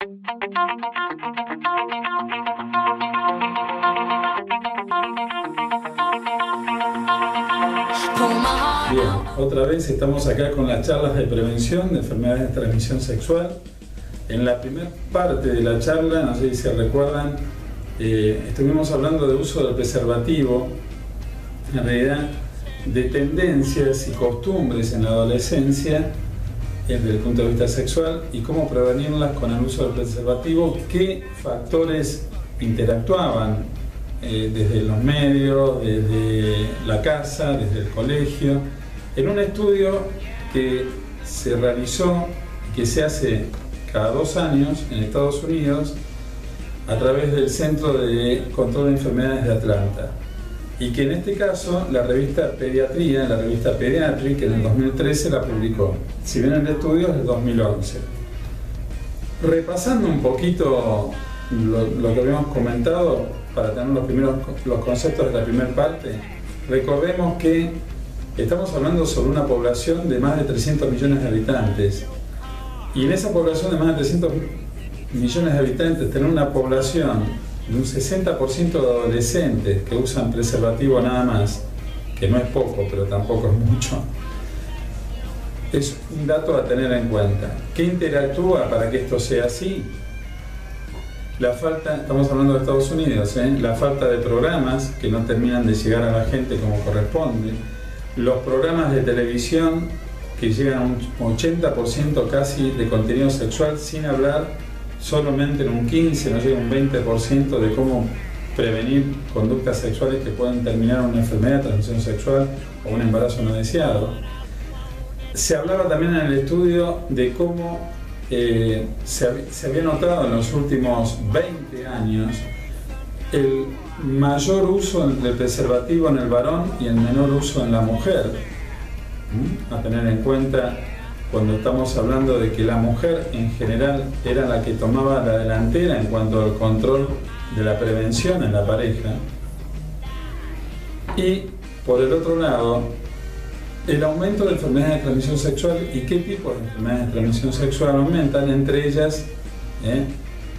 Bien, otra vez estamos acá con las charlas de prevención de enfermedades de transmisión sexual. En la primera parte de la charla, no sé si se recuerdan, estuvimos hablando de uso del preservativo, en realidad de tendencias y costumbres en la adolescencia desde el punto de vista sexual y cómo prevenirlas con el uso del preservativo, qué factores interactuaban desde los medios, desde la casa, desde el colegio, en un estudio que se realizó y que se hace cada 2 años en Estados Unidos a través del Centro de Control de Enfermedades de Atlanta, y que en este caso la revista Pediatría, la revista Pediatric, en el 2013 la publicó, si bien el estudio es del 2011. Repasando un poquito lo que habíamos comentado para tener los conceptos de la primera parte, recordemos que estamos hablando sobre una población de más de 300 millones de habitantes, y en esa población de más de 300 millones de habitantes tener una población de un 60% de adolescentes que usan preservativo nada más, que no es poco, pero tampoco es mucho, es un dato a tener en cuenta. ¿Qué interactúa para que esto sea así? La falta, estamos hablando de Estados Unidos, la falta de programas que no terminan de llegar a la gente como corresponde, los programas de televisión que llegan a un 80% casi de contenido sexual, sin hablar solamente en un 15, no llega un 20% de cómo prevenir conductas sexuales que pueden terminar en una enfermedad de transmisión sexual o un embarazo no deseado. Se hablaba también en el estudio de cómo se había notado en los últimos 20 años el mayor uso del preservativo en el varón y el menor uso en la mujer. A tener en cuenta cuando estamos hablando de que la mujer en general era la que tomaba la delantera en cuanto al control de la prevención en la pareja, y por el otro lado el aumento de enfermedades de transmisión sexual. ¿Y qué tipo de enfermedades de transmisión sexual aumentan? Entre ellas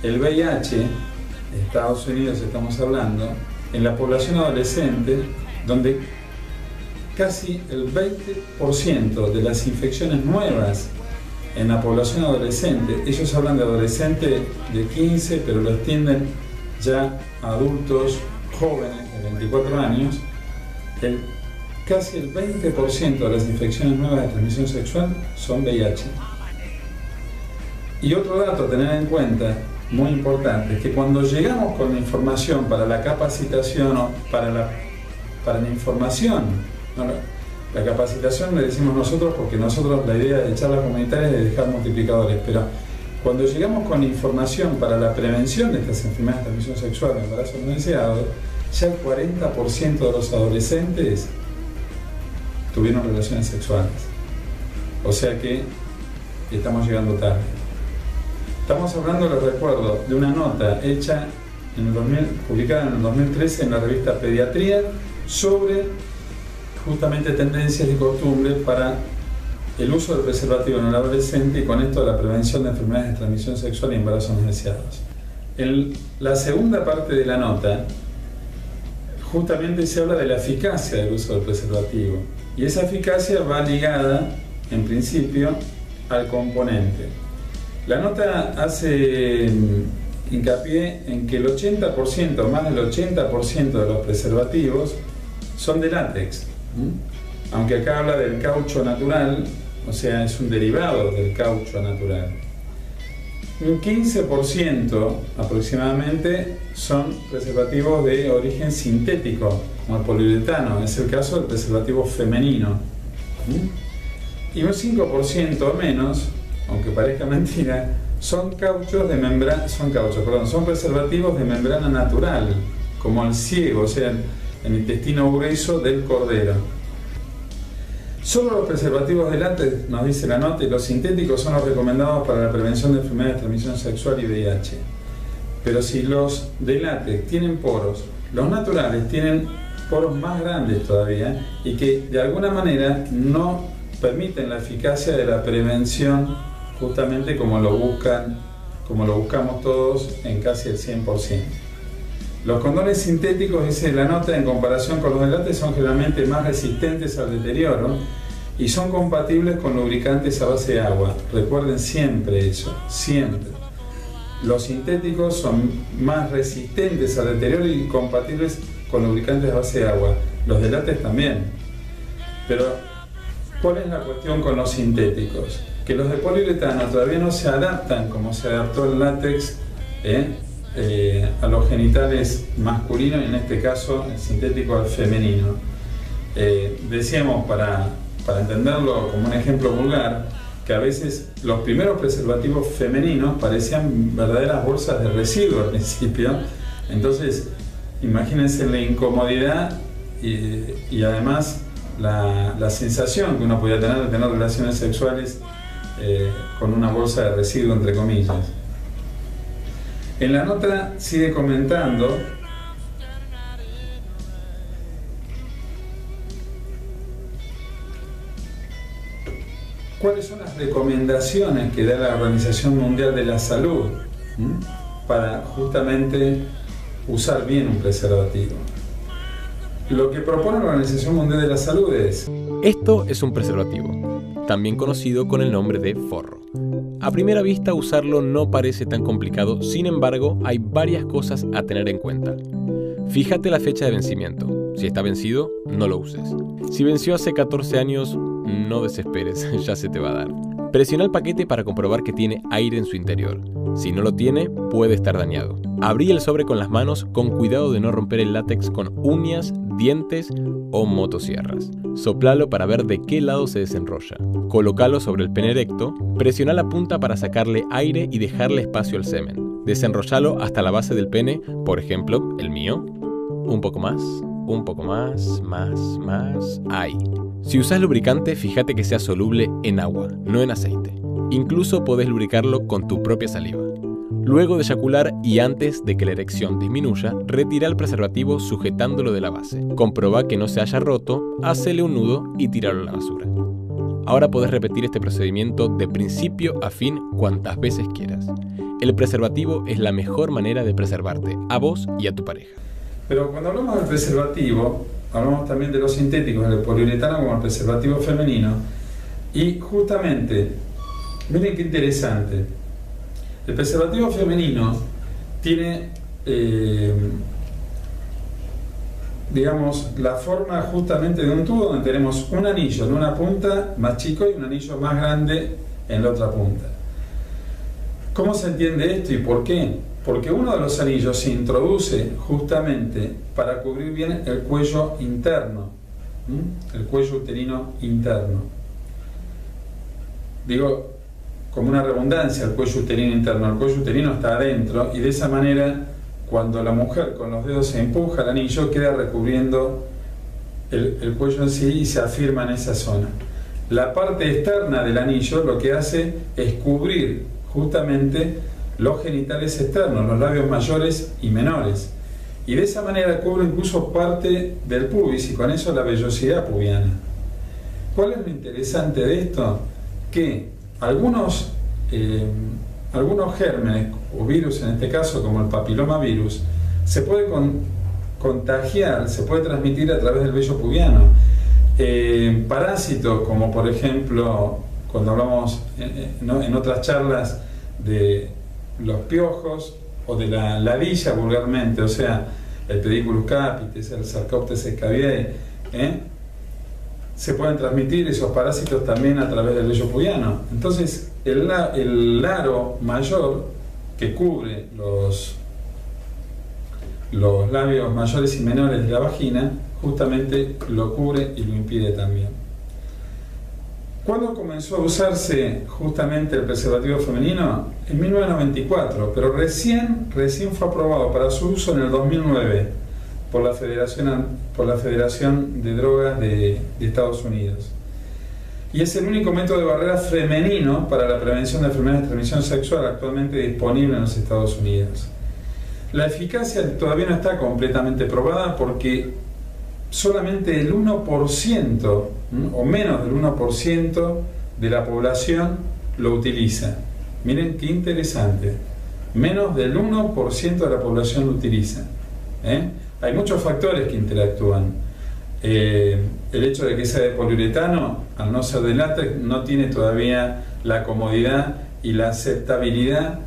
el VIH, de Estados Unidos estamos hablando, en la población adolescente, donde casi el 20% de las infecciones nuevas en la población adolescente, ellos hablan de adolescentes de 15, pero lo extienden ya a adultos jóvenes de 24 años, casi el 20% de las infecciones nuevas de transmisión sexual son VIH. Y otro dato a tener en cuenta, muy importante, es que cuando llegamos con la información para la capacitación o para la información, la capacitación le decimos nosotros porque nosotros la idea de charlas comunitarias es de dejar multiplicadores, pero cuando llegamos con información para la prevención de estas enfermedades de transmisión sexual, embarazo no deseado, ya el 40% de los adolescentes tuvieron relaciones sexuales. O sea que estamos llegando tarde. Estamos hablando, les recuerdo, de una nota hecha publicada en el 2013 en la revista Pediatría sobre justamente tendencias y costumbres para el uso del preservativo en el adolescente, y con esto la prevención de enfermedades de transmisión sexual y embarazos no deseados. En la segunda parte de la nota justamente se habla de la eficacia del uso del preservativo, y esa eficacia va ligada en principio al componente. La nota hace hincapié en que el 80%, más del 80% de los preservativos son de látex. Aunque acá habla del caucho natural, o sea, es un derivado del caucho natural. Un 15% aproximadamente son preservativos de origen sintético, como el poliuretano, es el caso del preservativo femenino. Y un 5% o menos, aunque parezca mentira, son preservativos de membrana natural, como el ciego, o sea, el intestino grueso del cordero. Solo los preservativos de látex, nos dice la nota, y los sintéticos son los recomendados para la prevención de enfermedades de transmisión sexual y VIH. Pero si los de látex tienen poros, los naturales tienen poros más grandes todavía, y que de alguna manera no permiten la eficacia de la prevención, justamente como lo buscan como lo buscamos todos, en casi el 100%. Los condones sintéticos, dice la nota, en comparación con los de látex, son generalmente más resistentes al deterioro y son compatibles con lubricantes a base de agua. Recuerden siempre eso, siempre. Los sintéticos son más resistentes al deterioro y compatibles con lubricantes a base de agua. Los de látex también. Pero, ¿cuál es la cuestión con los sintéticos? Que los de poliuretano todavía no se adaptan como se adaptó el látex a los genitales masculinos y en este caso el sintético al femenino. Decíamos, para entenderlo como un ejemplo vulgar, que a veces los primeros preservativos femeninos parecían verdaderas bolsas de residuo al principio. Entonces, imagínense la incomodidad y además la sensación que uno podía tener de tener relaciones sexuales con una bolsa de residuo, entre comillas. En la nota sigue comentando cuáles son las recomendaciones que da la Organización Mundial de la Salud para justamente usar bien un preservativo. Lo que propone la Organización Mundial de la Salud es: esto es un preservativo, también conocido con el nombre de forro. A primera vista usarlo no parece tan complicado, sin embargo hay varias cosas a tener en cuenta. Fíjate la fecha de vencimiento. Si está vencido, no lo uses. Si venció hace 14 años, no desesperes, ya se te va a dar. Presiona el paquete para comprobar que tiene aire en su interior. Si no lo tiene, puede estar dañado. Abrí el sobre con las manos, con cuidado de no romper el látex con uñas, dientes o motosierras. Soplalo para ver de qué lado se desenrolla. Colócalo sobre el pene erecto, presiona la punta para sacarle aire y dejarle espacio al semen. Desenrollalo hasta la base del pene, por ejemplo, el mío. Un poco más, más, ahí. Si usas lubricante, fíjate que sea soluble en agua, no en aceite. Incluso podés lubricarlo con tu propia saliva. Luego de eyacular y antes de que la erección disminuya, retira el preservativo sujetándolo de la base. Comproba que no se haya roto, hacele un nudo y tíralo a la basura. Ahora podés repetir este procedimiento de principio a fin cuantas veces quieras. El preservativo es la mejor manera de preservarte, a vos y a tu pareja. Pero cuando hablamos del preservativo, hablamos también de los sintéticos, del poliuretano como el preservativo femenino. Y justamente, miren qué interesante, el preservativo femenino tiene, digamos, la forma justamente de un tubo donde tenemos un anillo en una punta más chico y un anillo más grande en la otra punta. ¿Cómo se entiende esto y por qué? Porque uno de los anillos se introduce justamente para cubrir bien el cuello interno, el cuello uterino interno. Digo, como una redundancia, el cuello uterino interno. El cuello uterino está adentro y de esa manera, cuando la mujer con los dedos se empuja el anillo, queda recubriendo el cuello en sí y se afirma en esa zona. La parte externa del anillo lo que hace es cubrir justamente los genitales externos, los labios mayores y menores. Y de esa manera cubre incluso parte del pubis y con eso la vellosidad pubiana. ¿Cuál es lo interesante de esto? Que algunos gérmenes o virus, en este caso como el papilomavirus, se puede contagiar, se puede transmitir a través del vello pubiano. Parásitos como por ejemplo, cuando hablamos en otras charlas de los piojos o de la ladilla vulgarmente, o sea, el Pediculus capitis, el Sarcoptes scabiei, se pueden transmitir esos parásitos también a través del vello pubiano. Entonces, el aro mayor que cubre los labios mayores y menores de la vagina, justamente lo cubre y lo impide también. ¿Cuándo comenzó a usarse justamente el preservativo femenino? En 1994, pero recién fue aprobado para su uso en el 2009 por la Federación de Drogas de Estados Unidos. Y es el único método de barrera femenino para la prevención de enfermedades de transmisión sexual actualmente disponible en los Estados Unidos. La eficacia todavía no está completamente probada porque solamente el 1% o menos del 1% de la población lo utiliza. Miren qué interesante. Menos del 1% de la población lo utiliza. Hay muchos factores que interactúan. El hecho de que sea de poliuretano, al no ser de látex, no tiene todavía la comodidad y la aceptabilidad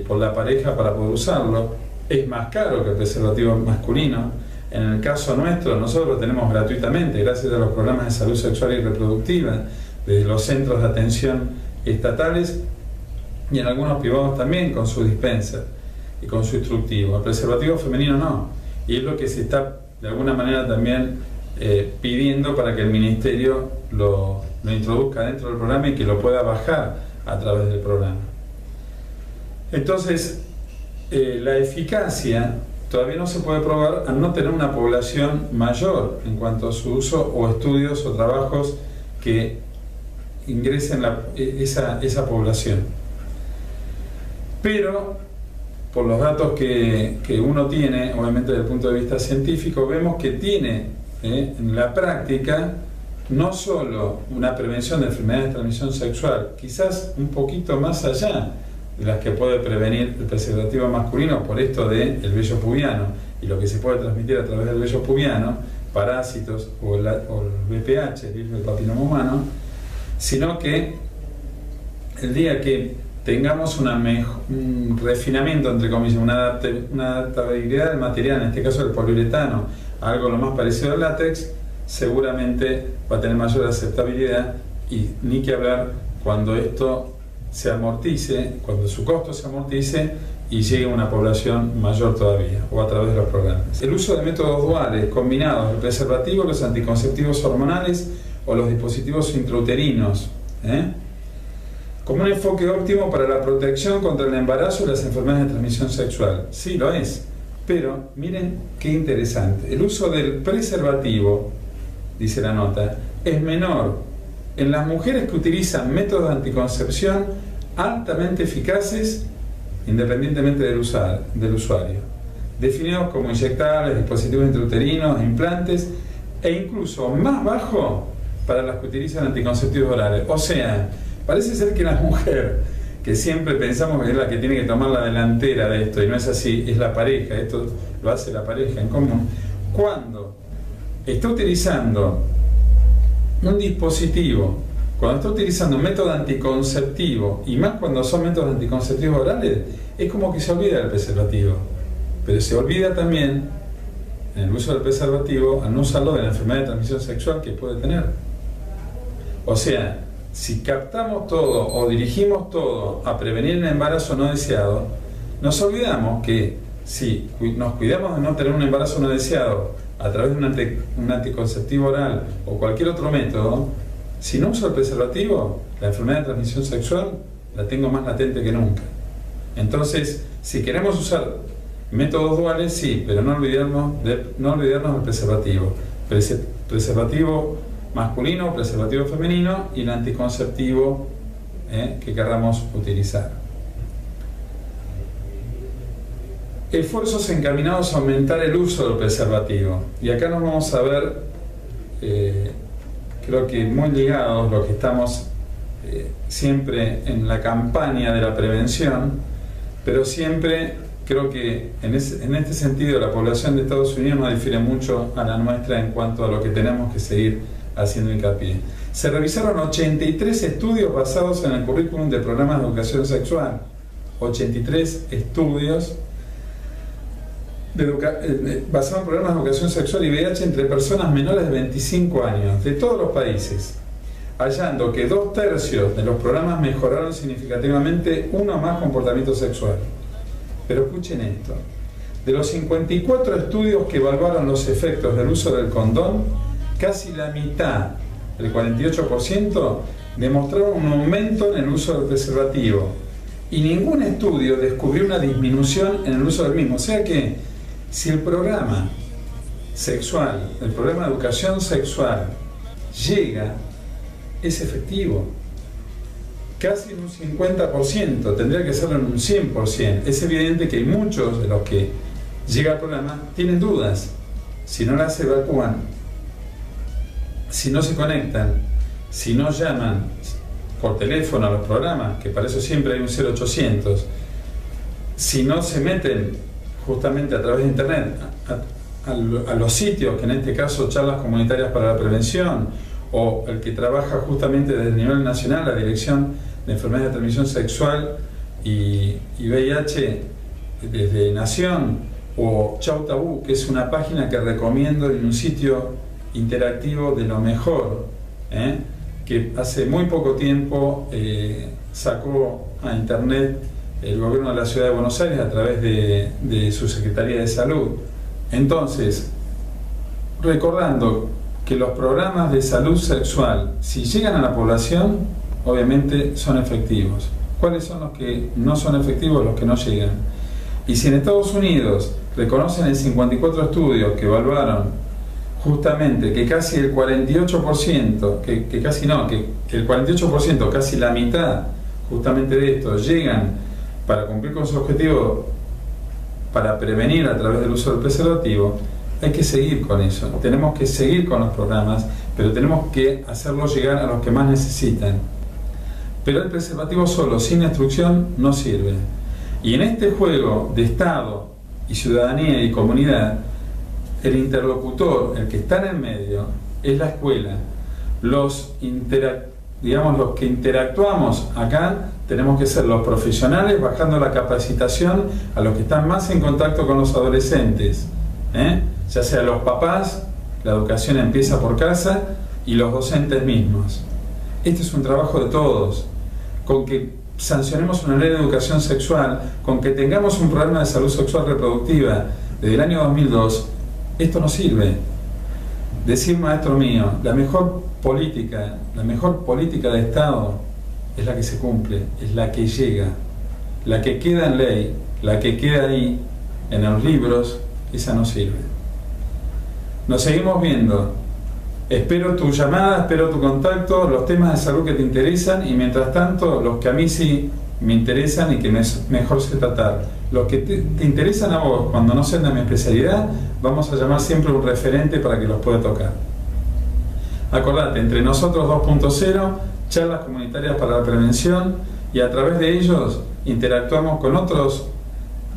por la pareja para poder usarlo. Es más caro que el preservativo masculino. En el caso nuestro, nosotros lo tenemos gratuitamente gracias a los programas de salud sexual y reproductiva desde los centros de atención estatales y en algunos privados también con su dispensa y con su instructivo. El preservativo femenino no, y es lo que se está de alguna manera también pidiendo para que el ministerio lo introduzca dentro del programa y que lo pueda bajar a través del programa. Entonces, la eficacia todavía no se puede probar al no tener una población mayor en cuanto a su uso o estudios o trabajos que ingresen esa población. Pero, por los datos que uno tiene, obviamente desde el punto de vista científico, vemos que tiene en la práctica no solo una prevención de enfermedades de transmisión sexual, quizás un poquito más allá de las que puede prevenir el preservativo masculino por esto del vello pubiano y lo que se puede transmitir a través del vello pubiano, parásitos o el VPH, el virus del papiloma humano, sino que el día que tengamos un refinamiento, entre comillas, una adaptabilidad del material, en este caso el poliuretano, a algo lo más parecido al látex, seguramente va a tener mayor aceptabilidad, y ni que hablar cuando esto se amortice, cuando su costo se amortice y llegue a una población mayor todavía, o a través de los programas. El uso de métodos duales combinados, el preservativo, los anticonceptivos hormonales o los dispositivos intrauterinos, como un enfoque óptimo para la protección contra el embarazo y las enfermedades de transmisión sexual. Sí, lo es, pero miren qué interesante. El uso del preservativo, dice la nota, es menor en las mujeres que utilizan métodos de anticoncepción altamente eficaces independientemente del usuario, definidos como inyectables, dispositivos intrauterinos, implantes, e incluso más bajo para las que utilizan anticonceptivos orales. O sea, parece ser que la mujer, que siempre pensamos que es la que tiene que tomar la delantera de esto, y no es así, es la pareja, esto lo hace la pareja en común, cuando está utilizando un dispositivo, cuando está utilizando un método anticonceptivo, y más cuando son métodos anticonceptivos orales, es como que se olvida del preservativo, pero se olvida también en el uso del preservativo al no usarlo de la enfermedad de transmisión sexual que puede tener. O sea, si captamos todo o dirigimos todo a prevenir el embarazo no deseado, nos olvidamos que si nos cuidamos de no tener un embarazo no deseado a través de un anticonceptivo oral o cualquier otro método, si no uso el preservativo, la enfermedad de transmisión sexual la tengo más latente que nunca. Entonces, si queremos usar métodos duales, sí, pero no olvidarnos del preservativo. Preservativo masculino, preservativo femenino y el anticonceptivo que queramos utilizar. Esfuerzos encaminados a aumentar el uso del preservativo. Y acá nos vamos a ver, creo que muy ligados, los que estamos siempre en la campaña de la prevención, pero siempre creo que en este sentido la población de Estados Unidos no difiere mucho a la nuestra en cuanto a lo que tenemos que seguir haciendo hincapié. Se revisaron 83 estudios basados en el currículum de programas de educación sexual. 83 estudios basados en programas de educación sexual y VIH entre personas menores de 25 años de todos los países, hallando que 2/3 de los programas mejoraron significativamente uno o más comportamiento sexual. Pero escuchen esto: de los 54 estudios que evaluaron los efectos del uso del condón, casi la mitad, el 48%, demostraron un aumento en el uso del preservativo, y ningún estudio descubrió una disminución en el uso del mismo. O sea que si el programa sexual, el programa de educación sexual llega, es efectivo. Casi en un 50%, tendría que serlo en un 100%. Es evidente que hay muchos de los que llega al programa tienen dudas. Si no las evacúan, si no se conectan, si no llaman por teléfono a los programas, que para eso siempre hay un 0800, si no se meten justamente a través de internet a los sitios, que en este caso Charlas Comunitarias para la Prevención, o el que trabaja justamente desde el nivel nacional, la Dirección de Enfermedades de Transmisión Sexual y VIH desde Nación, o Chau Tabú, que es una página que recomiendo en un sitio interactivo de lo mejor, que hace muy poco tiempo sacó a internet el gobierno de la Ciudad de Buenos Aires a través de su Secretaría de Salud. Entonces, recordando que los programas de salud sexual, si llegan a la población, obviamente son efectivos. ¿Cuáles son los que no son efectivos? Los que no llegan. Y si en Estados Unidos reconocen en 54 estudios que evaluaron justamente que casi el 48%, que el 48%, casi la mitad justamente de estos llegan para cumplir con su objetivo, para prevenir a través del uso del preservativo, hay que seguir con eso. Tenemos que seguir con los programas, pero tenemos que hacerlo llegar a los que más necesitan. Pero el preservativo solo, sin instrucción, no sirve. Y en este juego de Estado y ciudadanía y comunidad, el interlocutor, el que está en el medio, es la escuela. Los que interactuamos acá tenemos que ser los profesionales, bajando la capacitación a los que están más en contacto con los adolescentes, ya sea los papás, la educación empieza por casa, y los docentes mismos. Este es un trabajo de todos. Con que sancionemos una ley de educación sexual, con que tengamos un programa de salud sexual reproductiva desde el año 2002, esto no sirve. Decir, maestro mío, la mejor política de Estado es la que se cumple, es la que llega, la que queda en ley, la que queda ahí en los libros, esa no sirve. Nos seguimos viendo. Espero tu llamada, espero tu contacto, los temas de salud que te interesan, y mientras tanto los que a mí sí me interesan y que mejor sé tratar. Los que te interesan a vos, cuando no sean de mi especialidad, vamos a llamar siempre un referente para que los pueda tocar. Acordate, Entre Nosotros 2.0, charlas comunitarias para la prevención, y a través de ellos interactuamos con otros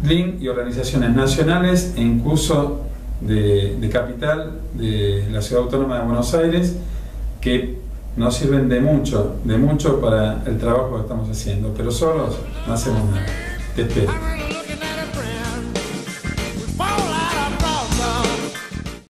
links y organizaciones nacionales e incluso de capital de la Ciudad Autónoma de Buenos Aires, que nos sirven de mucho para el trabajo que estamos haciendo, pero solos no hacemos nada. Te espero.